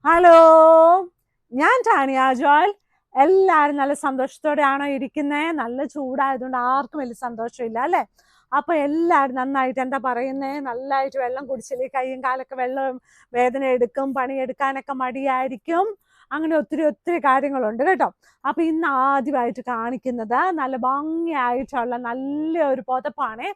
Hello, ഞാൻ Tanya Joel. എല്ലാവരും നല്ല സന്തോഷത്തോടെയാണോ ഇരിക്കുന്നത്? നല്ല ചൂടായതുകൊണ്ട് ആർക്കും വലിയ സന്തോഷമില്ല അല്ലേ? അപ്പൊ എല്ലാവരും നന്നായിട്ട് എന്താ പറയുന്നേ, നല്ലതായിട്ട് വെള്ളം കുടിച്ചില്ലേ, കൈയും കാലൊക്കെ വെള്ളം വേദന എടുക്കും, പണിയെടുക്കാനൊക്കെ മടിയായിരിക്കും. അങ്ങനെ ഒത്തിരി ഒത്തിരി കാര്യങ്ങളുണ്ട് കേട്ടോ. അപ്പൊ ഇന്ന് ആദ്യമായിട്ട് കാണിക്കുന്നത് നല്ല ഭംഗിയായിട്ടുള്ള നല്ലൊരു പുതപ്പാണ്.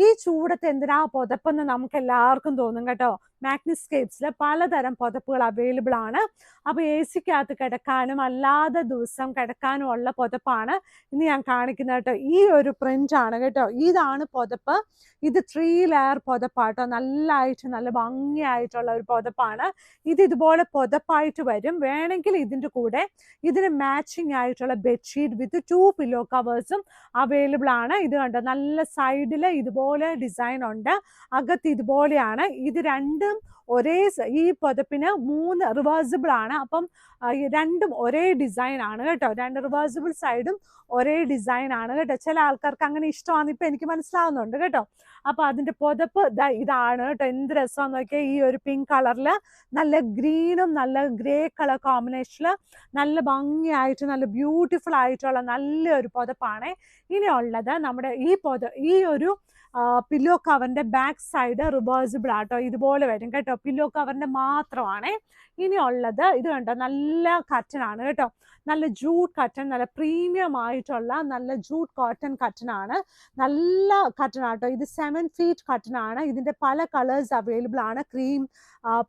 ഈ ചൂടത്ത് എന്തിനാ പുതപ്പെന്ന് നമുക്ക് എല്ലാവർക്കും തോന്നും കേട്ടോ. മാഗ്നിസ്കേപ്സിൽ പലതരം പുതപ്പുകൾ അവൈലബിൾ ആണ്. അപ്പൊ എ സിക്കകത്ത് കിടക്കാനും അല്ലാതെ ദിവസം കിടക്കാനും ഉള്ള പുതപ്പാണ് ഇന്ന് ഞാൻ കാണിക്കുന്നത് കേട്ടോ. ഈ ഒരു പ്രിന്റ് ആണ് കേട്ടോ. ഇതാണ് പുതപ്പ്. ഇത് 3 ലെയർ പുതപ്പാട്ടോ. നല്ല ഭംഗിയായിട്ടുള്ള ഒരു പുതപ്പാണ്. ഇത് ഇതുപോലെ പുതപ്പായിട്ട് വരും. വേണമെങ്കിൽ ഇതിൻ്റെ കൂടെ ഇതിന് മാച്ചിങ് ആയിട്ടുള്ള ബെഡ്ഷീറ്റ് വിത്ത് 2 പില്ലോ കവേഴ്സും അവൈലബിൾ ആണ്. ഇത് കണ്ടോ, നല്ല സൈഡിൽ ഇതുപോലെ ഡിസൈൻ ഉണ്ട്, അകത്ത് ഇതുപോലെയാണ്. ഇത് രണ്ടും ഈ പുതപ്പിന് 3 റിവേഴ്സിബിൾ ആണ്. അപ്പം രണ്ടും ഒരേ ഡിസൈൻ ആണ് കേട്ടോ. 2 റിവേഴ്സിബിൾ സൈഡും ഒരേ ഡിസൈൻ ആണ് കേട്ടോ. ചില ആൾക്കാർക്ക് അങ്ങനെ ഇഷ്ടമാണ്, ഇപ്പൊ എനിക്ക് മനസ്സിലാവുന്നുണ്ട് കേട്ടോ. അപ്പൊ അതിന്റെ പുതപ്പ് ഇതാണ് കേട്ടോ. എന്ത് രസമാന്ന് നോക്കിയാൽ, ഈ ഒരു പിങ്ക് കളറില് നല്ല ഗ്രീനും നല്ല ഗ്രേ കളർ കോമ്പിനേഷനില് നല്ല ഭംഗിയായിട്ട് നല്ല ബ്യൂട്ടിഫുൾ ആയിട്ടുള്ള നല്ലൊരു പുതപ്പാണ് ഇനിയുള്ളത്. നമ്മുടെ ഈ ഒരു പില്ലോ കവറിന്റെ ബാക്ക് സൈഡ് റിവേഴ്സിബിൾ ആട്ടോ. ഇതുപോലെ വരും കേട്ടോ. പില്ലോ കവറിന്റെ മാത്രമാണ് ഇനിയുള്ളത്. ഇത് കണ്ടോ, നല്ല കർട്ടൻ ആണ് കേട്ടോ. നല്ല ജൂട്ട് കർട്ടൻ, നല്ല പ്രീമിയം ആയിട്ടുള്ള നല്ല ജൂട്ട് കോട്ടൺ കർട്ടൻ ആണ്. നല്ല കർട്ടൻ ആട്ടോ. ഇത് 7 feet കർട്ടൻ ആണ്. ഇതിന്റെ പല കളേഴ്സ് അവൈലബിൾ ആണ്. ക്രീം,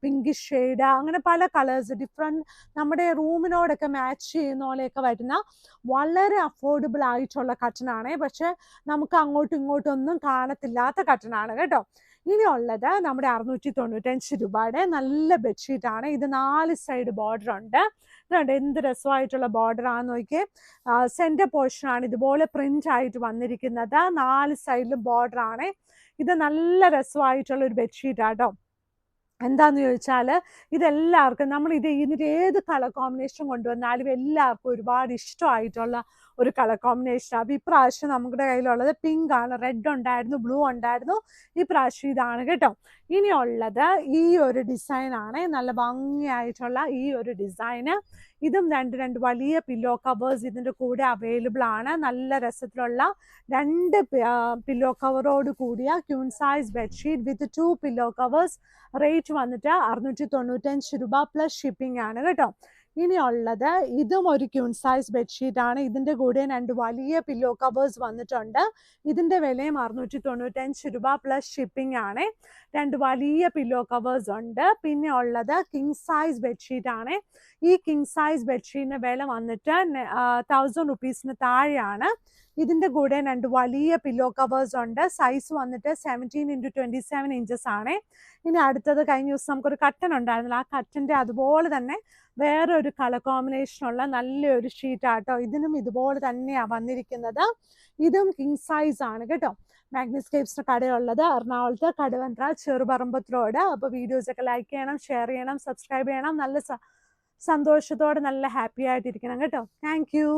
പിങ്കിഷ് ഷെയ്ഡ്, അങ്ങനെ പല കളേഴ്സ് ഡിഫറെന്റ്. നമ്മുടെ റൂമിനോടൊക്കെ മാച്ച് ചെയ്യുന്ന പോലെയൊക്കെ വരുന്ന വളരെ അഫോർഡബിൾ ആയിട്ടുള്ള കർട്ടൻ ആണ്. പക്ഷെ നമുക്ക് അങ്ങോട്ടും ഇങ്ങോട്ടും ഒന്നും കാണത്തില്ലാത്ത കർട്ടൻ ആണ് കേട്ടോ. ഇനിയുള്ളത് നമ്മുടെ 695 രൂപയുടെ നല്ല ബെഡ്ഷീറ്റ് ആണ്. ഇത് 4 സൈഡ് ബോർഡർ ഉണ്ട്. ഇതുണ്ട്, എന്ത് രസമായിട്ടുള്ള ബോർഡർ ആണെന്ന് നോക്കിയേ. സെന്റർ പോർഷൻ ആണ് ഇതുപോലെ പ്രിന്റ് ആയിട്ട് വന്നിരിക്കുന്നത്. 4 സൈഡിലും ബോർഡർ ആണ്. ഇത് നല്ല രസമായിട്ടുള്ള ഒരു ബെഡ്ഷീറ്റ് ആട്ടോ. എന്താന്ന് ചോദിച്ചാൽ, ഇതെല്ലാവർക്കും ഇതിന്റെ ഏത് കളർ കോമ്പിനേഷൻ കൊണ്ടുവന്നാലും എല്ലാവർക്കും ഒരുപാട് ഇഷ്ടമായിട്ടുള്ള ഒരു കളർ കോമ്പിനേഷൻ. അപ്പൊ ഇപ്രാവശ്യം നമ്മുടെ കയ്യിലുള്ളത് പിങ്ക് ആണ്. റെഡ് ഉണ്ടായിരുന്നു, ബ്ലൂ ഉണ്ടായിരുന്നു. ഈ പ്രാവശ്യം ഇതാണ് കേട്ടോ. ഇനിയുള്ളത് ഈ ഒരു ഡിസൈൻ ആണ്. നല്ല ഭംഗിയായിട്ടുള്ള ഈ ഒരു ഡിസൈന്. ഇതും രണ്ട് വലിയ പില്ലോ കവേഴ്സ് ഇതിന്റെ കൂടെ അവൈലബിൾ ആണ്. നല്ല രസത്തിലുള്ള 2 പില്ലോ കവറോട് കൂടിയ ക്യൂൺ സൈസ് ബെഡ്ഷീറ്റ് വിത്ത് 2 പില്ലോ കവേഴ്സ്. റേറ്റ് വന്നിട്ട് 695 രൂപ പ്ലസ് ഷിപ്പിംഗ് ആണ് കേട്ടോ. ഇനിയുള്ളത് ഇതും ഒരു ക്യൂൺ സൈസ് ബെഡ്ഷീറ്റ് ആണ്. ഇതിന്റെ കൂടെ 2 വലിയ പില്ലോ കവേഴ്സ് വന്നിട്ടുണ്ട്. ഇതിന്റെ വിലയും 695 രൂപ പ്ലസ് ഷിപ്പിംഗ് ആണ്. 2 വലിയ പില്ലോ കവേഴ്സ് ഉണ്ട്. പിന്നെ ഉള്ളത് കിങ് സൈസ് ബെഡ്ഷീറ്റ് ആണ്. ഈ കിങ് സൈസ് ബെഡ്ഷീറ്റിന്റെ വില വന്നിട്ട് 1000 റുപ്പീസിന് താഴെയാണ്. ഇതിന്റെ കൂടെ 2 വലിയ പില്ലോ കവേഴ്സ് ഉണ്ട്. സൈസ് വന്നിട്ട് 17x27 ഇഞ്ചസ് ആണ്. ഇനി അടുത്തത്, കഴിഞ്ഞ ദിവസം നമുക്കൊരു കട്ടൻ ഉണ്ടായിരുന്നില്ല, ആ കട്ടന്റെ അതുപോലെ തന്നെ വേറൊരു കളർ കോമ്പിനേഷനുള്ള നല്ലൊരു ഷീറ്റ് ആട്ടോ. ഇതിനും ഇതുപോലെ തന്നെയാണ് വന്നിരിക്കുന്നത്. ഇതും കിങ് സൈസ് ആണ് കേട്ടോ. മാഗ്നിസ്കേപ്സിന്റെ കടയുള്ളത് എറണാകുളത്ത് കടവന്ത്ര ചെറുപറമ്പത്ത് റോഡ്. അപ്പൊ വീഡിയോസ് ഒക്കെ ലൈക്ക് ചെയ്യണം, ഷെയർ ചെയ്യണം, സബ്സ്ക്രൈബ് ചെയ്യണം. നല്ല സന്തോഷത്തോടെ നല്ല ഹാപ്പി ആയിട്ടിരിക്കണം കേട്ടോ. Thank you.